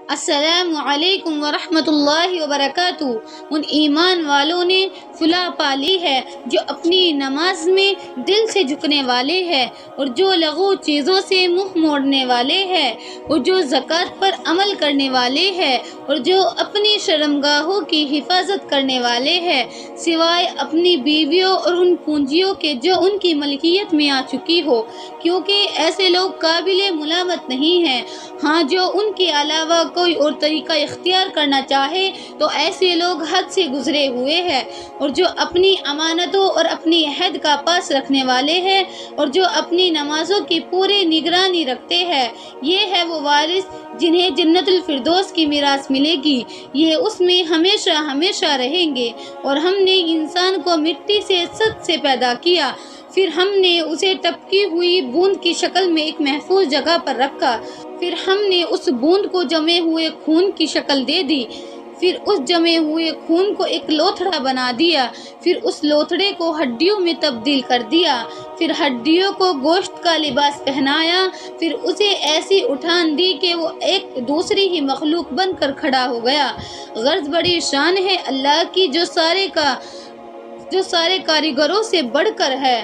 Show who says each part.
Speaker 1: السلام علیکم ورحمۃ اللہ وبرکاتہ۔ ان ایمان والوں نے فلاح پالی ہے جو اپنی نماز میں دل سے جھکنے والے ہیں اور جو لغو چیزوں سے منہ موڑنے والے ہیں اور جو زکوٰۃ پر عمل کرنے والے ہیں اور جو اپنی شرمگاہوں کی حفاظت کرنے والے ہیں، سوائے اپنی بیویوں اور ان پونجیوں کے جو ان کی ملکیت میں آ چکی ہو، کیونکہ ایسے لوگ قابل ملامت نہیں ہیں۔ ہاں، جو ان کے علاوہ کوئی اور طریقہ اختیار کرنا چاہے تو ایسے لوگ حد سے گزرے ہوئے ہیں، اور جو اپنی امانتوں اور اپنی عہد کا پاس رکھنے والے ہیں اور جو اپنی نمازوں کی پوری نگرانی رکھتے ہیں، یہ ہے وہ وارث جنہیں جنت الفردوس کی میراث ملے گی، یہ اس میں ہمیشہ ہمیشہ رہیں گے۔ اور ہم نے انسان کو مٹی سے سد سے پیدا کیا، پھر ہم نے اسے ٹپکی ہوئی بوند کی شکل میں ایک محفوظ جگہ پر رکھا، پھر ہم نے اس بوند کو جمے ہوئے خون کی شکل دے دی، پھر اس جمے ہوئے خون کو ایک لوتھڑا بنا دیا، پھر اس لوتھڑے کو ہڈیوں میں تبدیل کر دیا، پھر ہڈیوں کو گوشت کا لباس پہنایا، پھر اسے ایسی اٹھان دی کہ وہ ایک دوسری ہی مخلوق بن کر کھڑا ہو گیا۔ غرض بڑی شان ہے اللہ کی جو سارے کاریگروں سے بڑھ کر ہے۔